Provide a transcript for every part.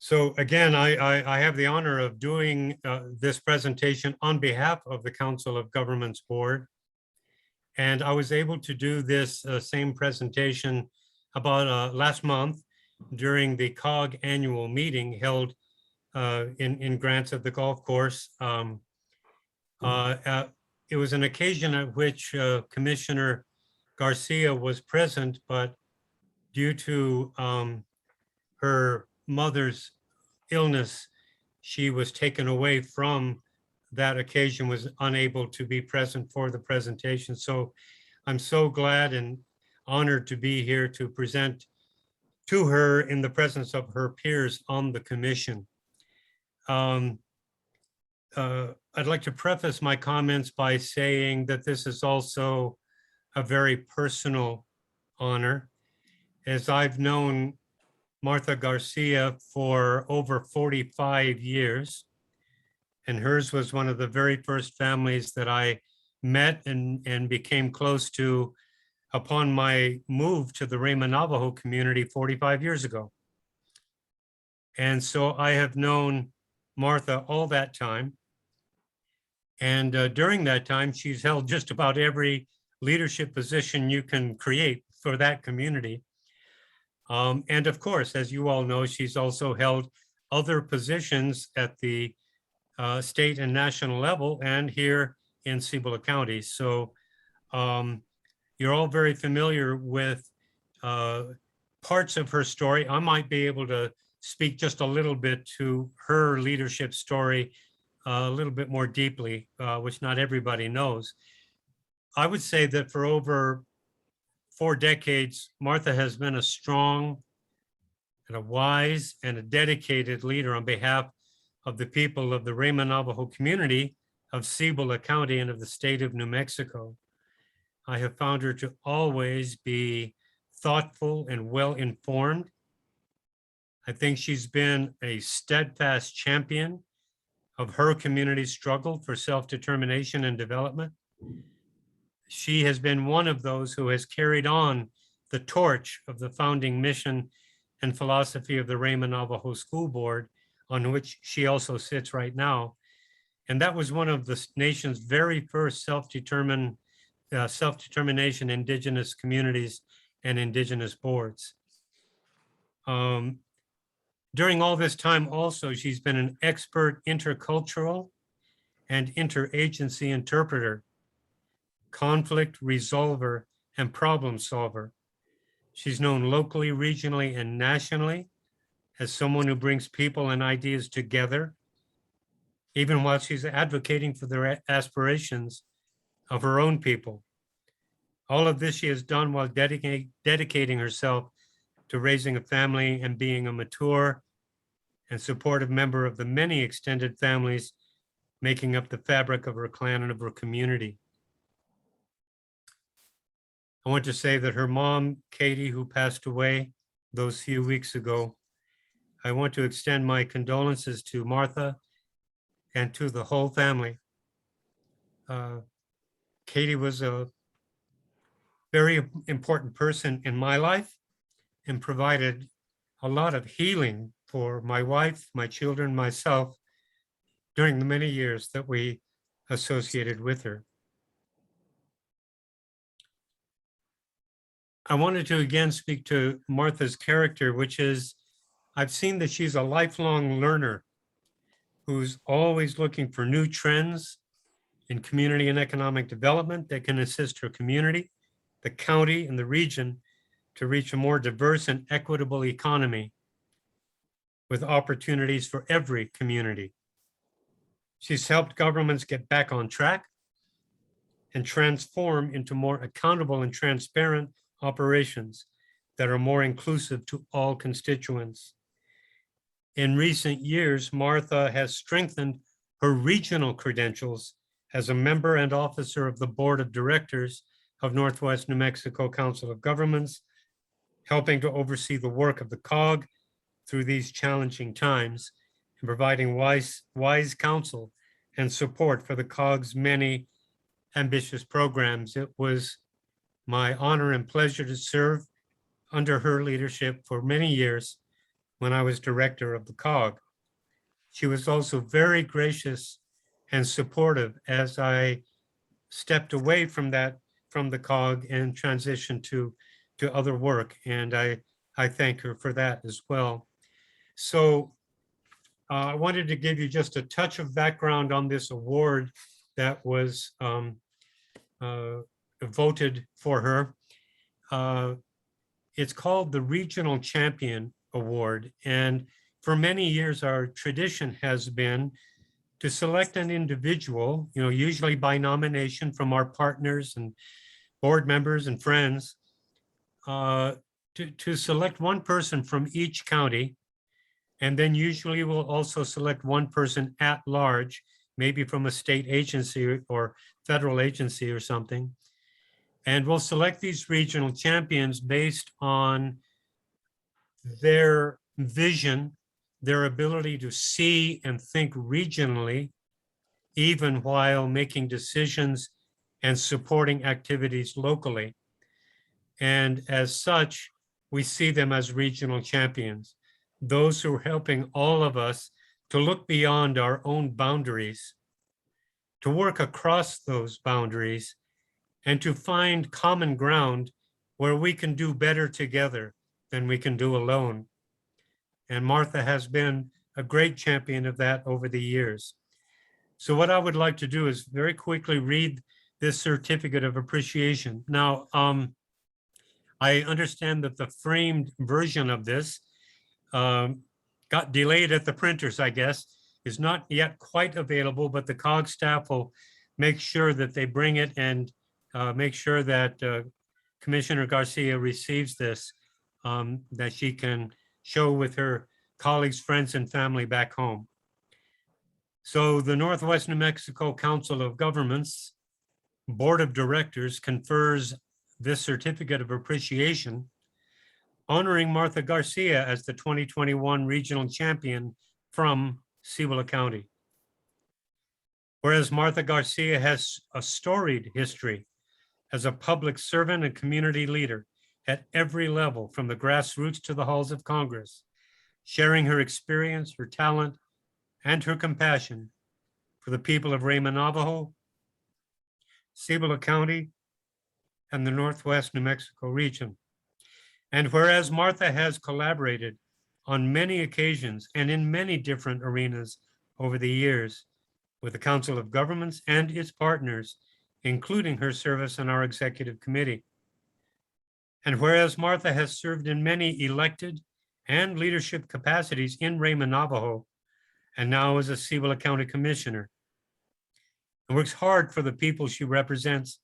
So again, I have the honor of doing this presentation on behalf of the Council of Governments Board. And I was able to do this same presentation about last month during the COG annual meeting held in Grants at the golf course. It was an occasion at which Commissioner Garcia was present, but due to her mother's illness, she was taken away from that occasion, was unable to be present for the presentation. So I'm so glad and honored to be here to present to her in the presence of her peers on the commission. I'd like to preface my comments by saying that this is also a very personal honor, as I've known Martha Garcia for over 45 years. And hers was one of the very first families that I met and became close to upon my move to the Rama Navajo community 45 years ago. And so I have known Martha all that time. And during that time, she's held just about every leadership position you can create for that community. And of course, as you all know, she's also held other positions at the state and national level and here in Cibola County. So you're all very familiar with parts of her story. I might be able to speak just a little bit to her leadership story a little bit more deeply, which not everybody knows. I would say that for over 4 decades, Martha has been a strong and a wise and a dedicated leader on behalf of the people of the Rama Navajo community of Cibola County and of the state of New Mexico. I have found her to always be thoughtful and well-informed. I think she's been a steadfast champion of her community's struggle for self-determination and development. She has been one of those who has carried on the torch of the founding mission and philosophy of the Rama Navajo School Board, on which she also sits right now. And that was one of the nation's very first self-determination Indigenous communities and Indigenous boards. During all this time also, she's been an expert intercultural and interagency interpreter, conflict resolver, and problem solver. She's known locally, regionally, and nationally as someone who brings people and ideas together, even while she's advocating for the aspirations of her own people. All of this she has done while dedicating herself to raising a family and being a mature and supportive member of the many extended families making up the fabric of her clan and of her community. I want to say that her mom, Katie, who passed away those few weeks ago, I want to extend my condolences to Martha and to the whole family. Katie was a very important person in my life and provided a lot of healing for my wife, my children, myself, during the many years that we associated with her. I wanted to again speak to Martha's character, which is, I've seen that she's a lifelong learner who's always looking for new trends in community and economic development that can assist her community, the county, and the region to reach a more diverse and equitable economy with opportunities for every community. She's helped governments get back on track and transform into more accountable and transparent operations that are more inclusive to all constituents. In recent years, Martha has strengthened her regional credentials as a member and officer of the Board of Directors of Northwest New Mexico Council of Governments, helping to oversee the work of the COG through these challenging times and providing wise counsel and support for the COG's many ambitious programs. It was my honor and pleasure to serve under her leadership for many years when I was director of the COG. She was also very gracious and supportive as I stepped away from the COG and transitioned to other work. And I thank her for that as well. So I wanted to give you just a touch of background on this award that was voted for her. It's called the Regional Champion Award. And for many years, our tradition has been to select an individual, usually by nomination from our partners and board members and friends, to select one person from each county. And then usually we'll also select one person at large, maybe from a state agency or federal agency or something. And we'll select these regional champions based on their vision, their ability to see and think regionally, even while making decisions and supporting activities locally. And as such, we see them as regional champions, those who are helping all of us to look beyond our own boundaries, to work across those boundaries, and to find common ground where we can do better together than we can do alone. And Martha has been a great champion of that over the years. So what I would like to do is very quickly read this certificate of appreciation. Now, I understand that the framed version of this got delayed at the printers, I guess, is not yet quite available, but the COG staff will make sure that they bring it and make sure that Commissioner Garcia receives this, that she can show with her colleagues, friends, and family back home. So the Northwest New Mexico Council of Governments Board of Directors confers this certificate of appreciation, honoring Martha Garcia as the 2021 regional champion from Cibola County. Whereas Martha Garcia has a storied history as a public servant and community leader at every level, from the grassroots to the halls of Congress, sharing her experience, her talent, and her compassion for the people of Raymond, Navajo, Cibola County, and the Northwest New Mexico region. And whereas Martha has collaborated on many occasions and in many different arenas over the years with the Council of Governments and its partners, including her service on our executive committee. And whereas Martha has served in many elected and leadership capacities in Raymond, Navajo, and now as a Cibola County Commissioner, and works hard for the people she represents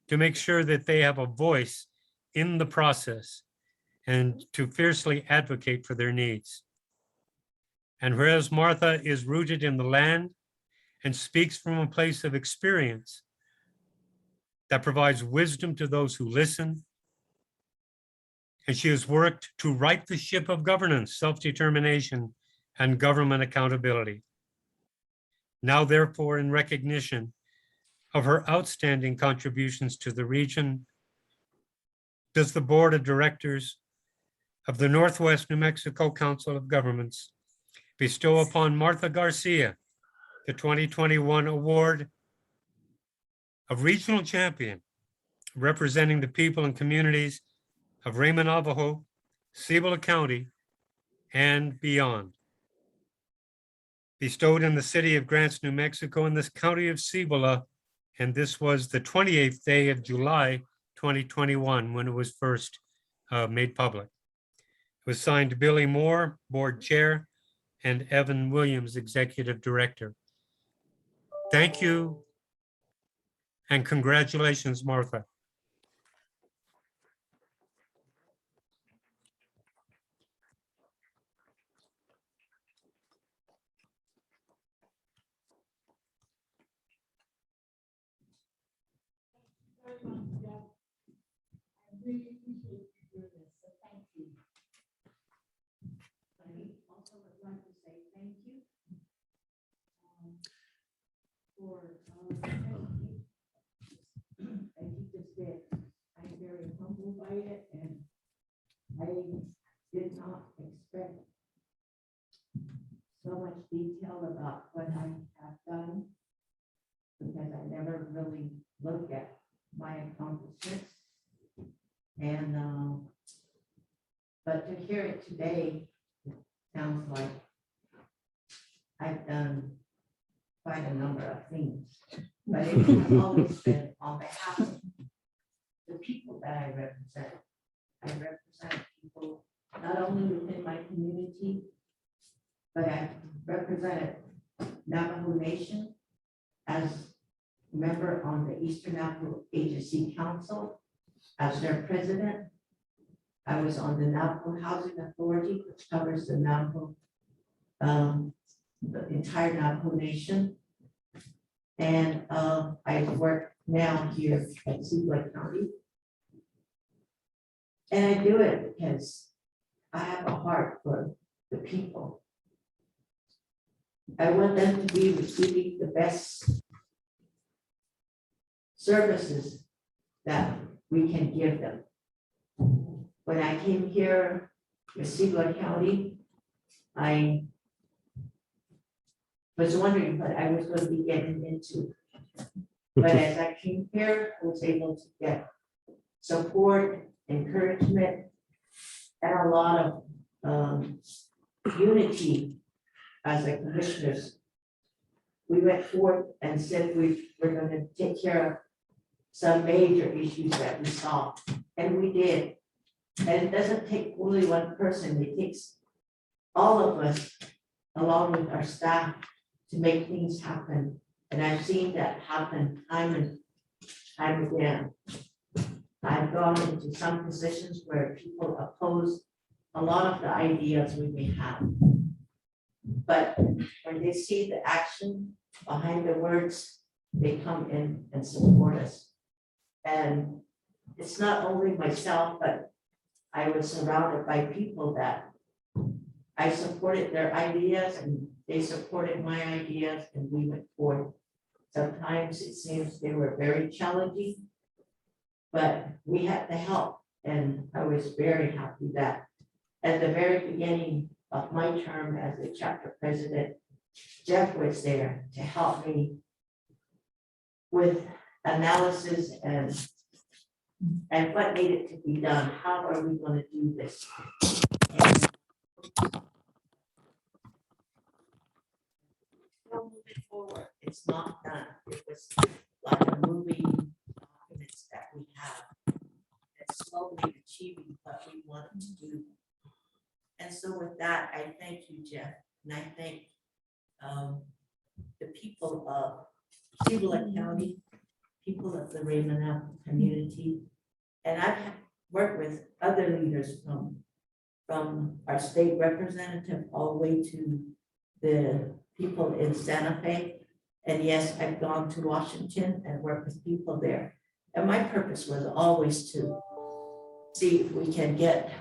to make sure that they have a voice in the process and to fiercely advocate for their needs. And whereas Martha is rooted in the land and speaks from a place of experience that provides wisdom to those who listen, and she has worked to right the ship of governance, self-determination, and government accountability. Now, therefore, in recognition of her outstanding contributions to the region, does the Board of Directors of the Northwest New Mexico Council of Governments bestow upon Martha Garcia the 2021 award of Regional Champion, representing the people and communities of Raymond, Navajo, Cibola County, and beyond. Bestowed in the city of Grants, New Mexico, in this county of Cibola, and this was the 28th day of July 2021 when it was first made public. It was signed Billy Moore, Board Chair, and Evan Williams, Executive Director. Thank you and congratulations, Martha. Really appreciate you doing this, so thank you. I also would like to say thank you for as you just did. I'm very humbled by it, and I did not expect so much detail about what I have done because I never really look at my accomplishments. And, but to hear it today, it sounds like I've done quite a number of things, but it has always been on behalf of the people that I represent. I represent people not only within my community, but I represented Navajo Nation as a member on the Eastern Navajo Agency Council, as their president. I was on the Navajo Housing Authority, which covers the Navajo, the entire Navajo Nation. And I work now here at Cibola County. And I do it because I have a heart for the people. I want them to be receiving the best services that we can give them. When I came here to Cibola County, I was wondering what I was going to be getting into. But as I came here, I was able to get support, encouragement, and a lot of unity as the commissioners. We went forth and said we were going to take care of some major issues that we saw, and we did. And it doesn't take only one person, it takes all of us, along with our staff, to make things happen. And I've seen that happen time and time again. I've gone into some positions where people oppose a lot of the ideas we may have. But when they see the action behind the words, they come in and support us. And it's not only myself, but I was surrounded by people that I supported their ideas and they supported my ideas, and we went forward. Sometimes it seems they were very challenging, but we had the help, and I was very happy that at the very beginning of my term as the chapter president, Jeff was there to help me with analysis and what needed to be done. How are we going to do this? And still moving forward. It's not done. It was like a moving documents that we have that's slowly achieving what we wanted to do. And so with that, I thank you, Jeff, and I thank the people of Cibola County, people of the Raymond community, and I've worked with other leaders from our state representative all the way to the people in Santa Fe. And yes, I've gone to Washington and worked with people there. And my purpose was always to see if we can get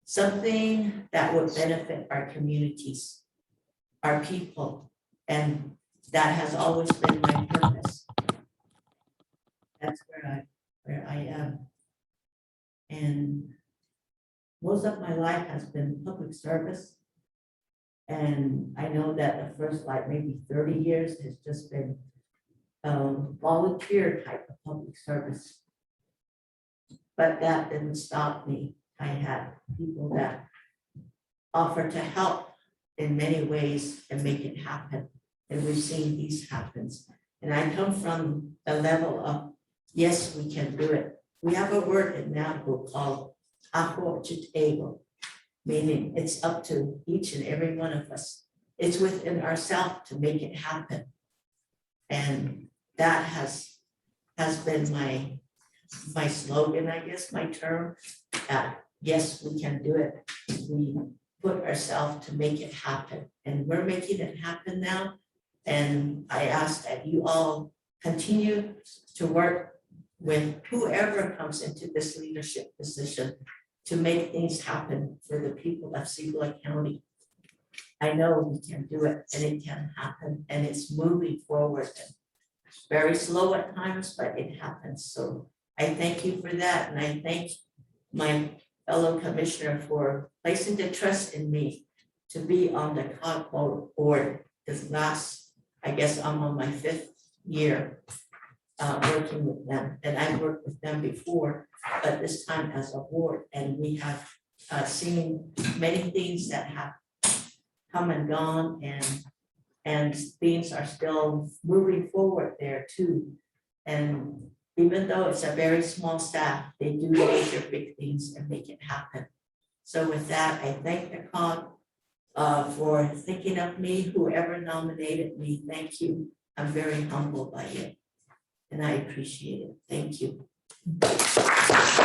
something that would benefit our communities, our people, and that has always been my purpose. That's where I am. And most of my life has been public service. And I know that the first like maybe 30 years has just been volunteer type of public service. But that didn't stop me. I had people that offer to help in many ways and make it happen. And we've seen these happen. And I come from the level of, yes, we can do it. We have a word in Navajo called Aho Chitego, meaning it's up to each and every one of us. It's within ourselves to make it happen. And that has been my slogan, I guess, my term. Yes, we can do it. We put ourselves to make it happen. And we're making it happen now. And I ask that you all continue to work with whoever comes into this leadership position to make things happen for the people of Cibola County. I know we can do it and it can happen and it's moving forward. Very slow at times, but it happens. So I thank you for that. And I thank my fellow commissioner for placing the trust in me to be on the COG board this last, I guess I'm on my 5th year working with them, and I've worked with them before, but this time as a board, and we have seen many things that have come and gone, and things are still moving forward there too. And even though it's a very small staff, they do major big things and make it happen. So with that, I thank the COG for thinking of me. Whoever nominated me, thank you. I'm very humbled by it, and I appreciate it. Thank you.